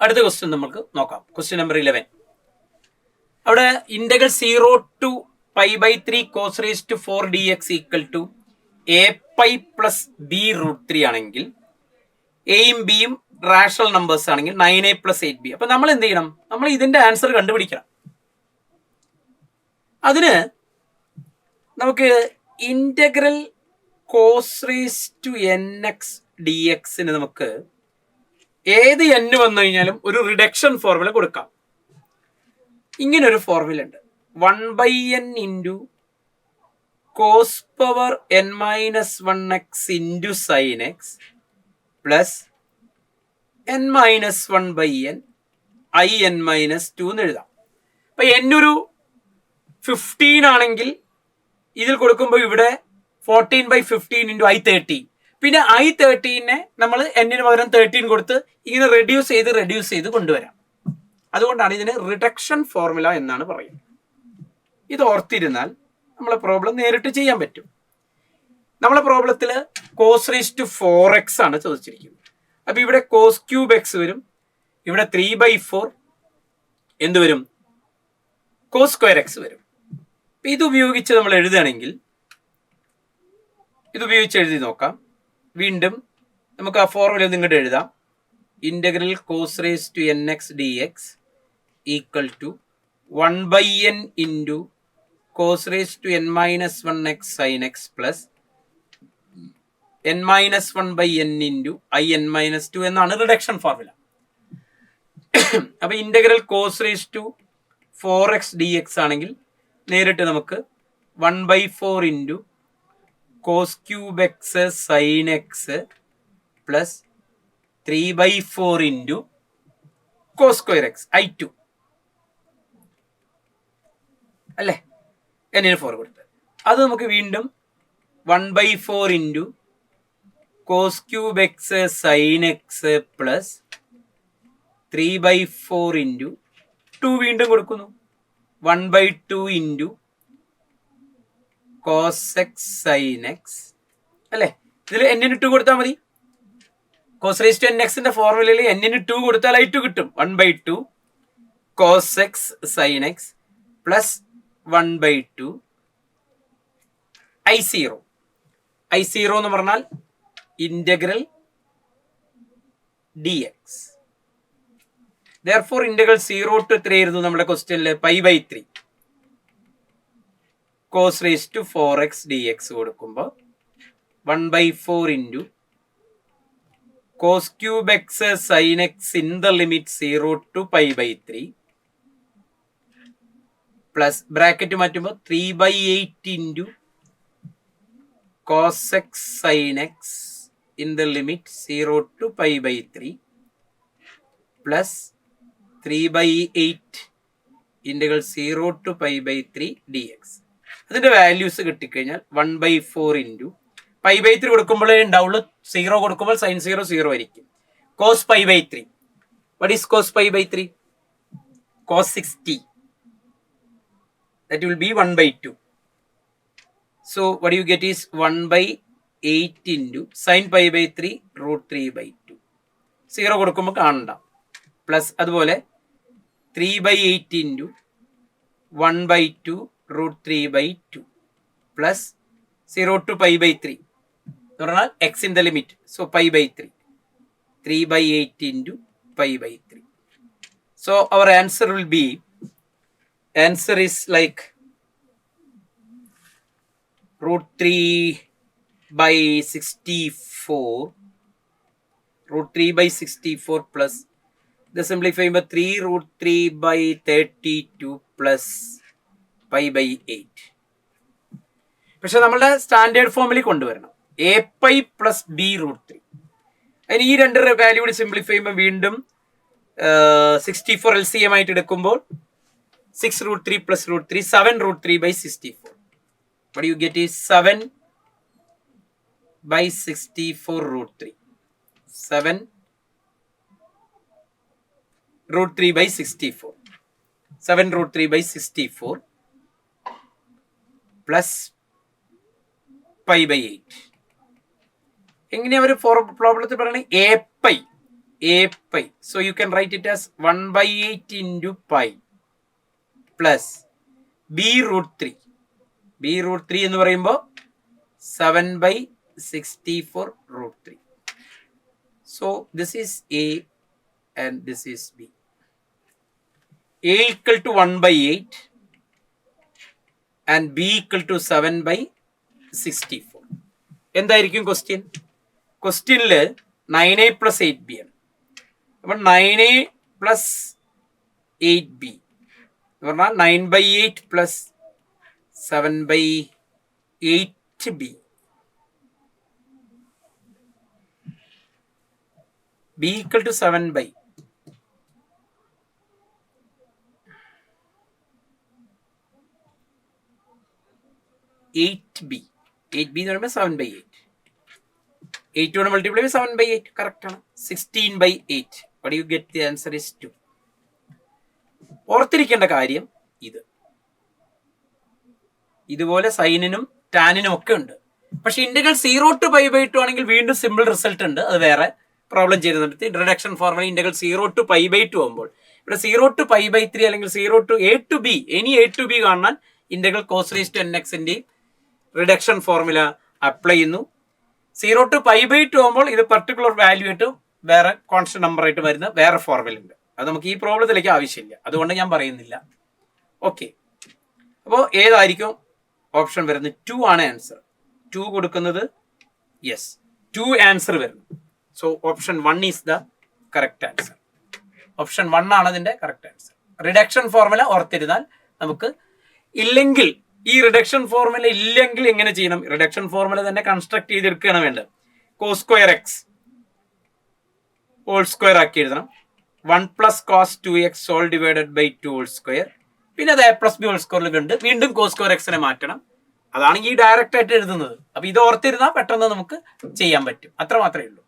അടുത്ത ക്വസ്റ്റ്യൻ നമുക്ക് നോക്കാം. Question number 11. അവിടെ integral 0 to π/3 cos raised to 4 dx equal to a π plus b√3 ആണെങ്കിൽ എയും ബിയും റാഷണൽ നമ്പേഴ്സ് ആണെങ്കിൽ 9a plus 8b. അപ്പൊ നമ്മൾ എന്ത് ചെയ്യണം? നമ്മൾ ഇതിന്റെ ആൻസർ കണ്ടുപിടിക്കണം. അതിന് നമുക്ക് integral cos raise to nx dxന് നമുക്ക് ഏത് n വന്നു കഴിഞ്ഞാലും ഒരു റിഡക്ഷൻ ഫോർമുല കൊടുക്കാം. ഇങ്ങനെ ഒരു ഫോർമുല ഉണ്ട്. 1/n into cos power n-1x into sine x plus n-1/n in-2 എന്ന് എഴുതാം. അപ്പൊ n ഒരു 15 ആണെങ്കിൽ ഇതിൽ കൊടുക്കുമ്പോൾ ഇവിടെ 14/15 ഇൻറ്റു i13. പിന്നെ i13നെ നമ്മൾ n-ന് പകരം 13 കൊടുത്ത് ഇങ്ങനെ റെഡ്യൂസ് ചെയ്ത് കൊണ്ടുവരാം. അതുകൊണ്ടാണ് ഇതിന് റിഡക്ഷൻ ഫോർമുല എന്നാണ് പറയുന്നത്. ഇത് ഓർത്തിരുന്നാൽ നമ്മളെ പ്രോബ്ലം നേരിട്ട് ചെയ്യാൻ പറ്റും. നമ്മളെ പ്രോബ്ലത്തിൽ കോസ് റേസ് ടു 4x ആണ് ചോദിച്ചിരിക്കുന്നത്. അപ്പൊ ഇവിടെ കോസ് ക്യൂബ് എക്സ് വരും, ഇവിടെ 3/4 എന്ത് വരും? കോസ് സ്ക്വയർ എക്സ് വരും. ഇത് ഉപയോഗിച്ച് നമ്മൾ എഴുതുകയാണെങ്കിൽ ഇത് ഉപയോഗിച്ച് എഴുതി നോക്കാം. വീണ്ടും നമുക്ക് ആ ഫോർമുല നിങ്ങോട്ട് എഴുതാം. Integral cos raise to nx dx equal to 1/n into cos raise to n-1x sin x plus n-1/n into in-2 എന്നാണ് റിഡക്ഷൻ ഫോർമുല. അപ്പൊ integral cos raise to 4x dx ആണെങ്കിൽ നേരിട്ട് നമുക്ക് 1/4 into cos cube x sine x plus 3/4 into cos square x i2 അല്ലേ, n-ന് 4 കൊടുത്ത് അത് നമുക്ക് വീണ്ടും 1/4 into cos cube x sine x plus 3/4 into 2 വീണ്ടും കൊടുക്കുന്നു 1/2 into cos x sine x അല്ലേ. ഇതിൽ n-ന് 2 കൊടുത്താൽ മതി. കോസ് റേസ് ടു nxന്റെ ഫോർമുലയിൽ n-ന് 2 കൊടുത്താൽ i2 കിട്ടും. 1/2 cos x sine x plus 1/2 i0 എന്ന് പറഞ്ഞാൽ ഇന്റഗ്രൽ dx. therefore ഇന്റഗ്രൽ 0 to 3 ആയിരുന്നു നമ്മുടെ ക്വസ്റ്റ്യനിൽ π/3 cos raise to 4x dx കൊടുക്കുമ്പോൾ 1/4 into cos cube x sine x in the limit 0 to π/3 plus bracket മാറ്റുമ്പോൾ 3/8 into cos x sine x in the limit 0 to π/3 plus 3/8 integral 0 to π/3 dx. അതിന്റെ values കിട്ടിക്കഴിഞ്ഞാൽ 1/4 into π/3 കൊടുക്കുമ്പോഴേ ഉണ്ടാവുള്ളൂ. 0 കൊടുക്കുമ്പോൾ sine 0 ആയിരിക്കും. Cos π/3 what is cos π/3? cos 60 that will be 1/2. so what you get is 1/8 into sine π/3 √3/2. 0 കൊടുക്കുമ്പോൾ കാണണ്ട. Plus അതുപോലെ 3/8 into 1/2 √3/2 plus 0 to π/3 എന്ന് പറഞ്ഞാൽ x in the limit. so π/3 3/8 into π/3. so our answer will be is like √3/64 plus the simplify by 3√3/32 plus π/8. പക്ഷെ നമ്മളുടെ standard ഫോമിൽ കൊണ്ടുവരണം. a π plus b√3. അതിന് ഈ രണ്ട് വാല്യൂ കൂടി സിംപ്ലിഫൈ ചെയ്യുമ്പോൾ വീണ്ടും 64 LCM ആയിട്ട് എടുക്കുമ്പോൾ 6√3 plus √3 7√3/64. what you get is 7/64 √3 7√3/64 7√3/64 plus π/8. എങ്ങനെയാ ഒരു പ്രോബ്ലത്തിൽ പറയുന്നത്? a π a pi. So you can write it as 1/8 into pi plus b root 3. b root 3 എന്ന് പറയുമ്പോൾ 7/64 root 3. So this is a and this is b. a equal to 1/8 and b equal to 7/64. എന്തായിരിക്കും question? ക്വസ്റ്റ്യനില് 9a plus 8b ആണ്. അപ്പം 9a plus 8b എന്ന് പറഞ്ഞാൽ 9/8 plus 7/8b. b equal to 7/8b എന്ന് പറയുമ്പോൾ 7/8. 8 കൊണ്ട് മൾട്ടിപ്ലൈ ചെയ്യുമ്പോൾ 7/8 കറക്റ്റ് ആണ്. 16/8. What do you get? The answer is 2. ഓർത്തിരിക്കേണ്ട കാര്യം ഇതുപോലെ സൈനിനും ടാനിനും ഒക്കെ ഉണ്ട്. പക്ഷെ ഇന്റഗ്രൽ 0 to π/2 ആണെങ്കിൽ വീണ്ടും സിമ്പിൾ റിസൾട്ട് ഉണ്ട്. അത് വേറെ പ്രോബ്ലം ചെയ്യുന്നുണ്ട്. റിഡക്ഷൻ ഫോർമുല ഇന്റഗ്രൽ 0 to π/2 ആകുമ്പോൾ ഇവിടെ 0 to π/3 അല്ലെങ്കിൽ 0 to a to b ഇനി a to b കാണാൻ ഇന്റഗ്രൽ cos raised to nx-ന്റെ റിഡക്ഷൻ ഫോർമുല അപ്ലൈ ചെയ്യുന്നു. 0 to π/2 ആകുമ്പോൾ ഇത് പർട്ടിക്കുലർ വാല്യൂ ആയിട്ട് വേറെ കോൺസ്റ്റന്റ് നമ്പർ ആയിട്ട് വരുന്ന വേറെ ഫോർമുല ഉണ്ട്. അത് നമുക്ക് ഈ പ്രോബ്ലത്തിലേക്ക് ആവശ്യമില്ല, അതുകൊണ്ട് ഞാൻ പറയുന്നില്ല. ഓക്കെ, അപ്പോൾ ഏതായിരിക്കും ഓപ്ഷൻ വരുന്നത്? 2 ആണ് ആൻസർ. 2 കൊടുക്കുന്നത് യെസ് 2 ആൻസർ വരുന്നു. So option 1 is the correct answer. Option 1 ആണ് അതിന്റെ കറക്റ്റ് ആൻസർ. റിഡക്ഷൻ ഫോർമുല ഓർത്തിരുന്നാൽ നമുക്ക് ഇല്ലെങ്കിൽ ഈ റിഡക്ഷൻ ഫോർമുല ഇല്ലെങ്കിൽ എങ്ങനെ ചെയ്യണം? റിഡക്ഷൻ ഫോർമുല തന്നെ കൺസ്ട്രക്ട് ചെയ്തെടുക്കുകയാണ് വേണ്ടത്. cos square x whole square ആക്കി എഴുതണം. 1 plus cos 2x all divided by 2 whole square. പിന്നെ അത് a plus b whole square ഉണ്ട്. വീണ്ടും cos square x നെ മാറ്റണം. അതാണ് ഈ ഡയറക്റ്റ് ആയിട്ട് എഴുതുന്നത്. അപ്പൊ ഇത് ഓർത്തിരുന്നാൽ പെട്ടെന്ന് നമുക്ക് ചെയ്യാൻ പറ്റും. അത്ര മാത്രമേ ഉള്ളൂ.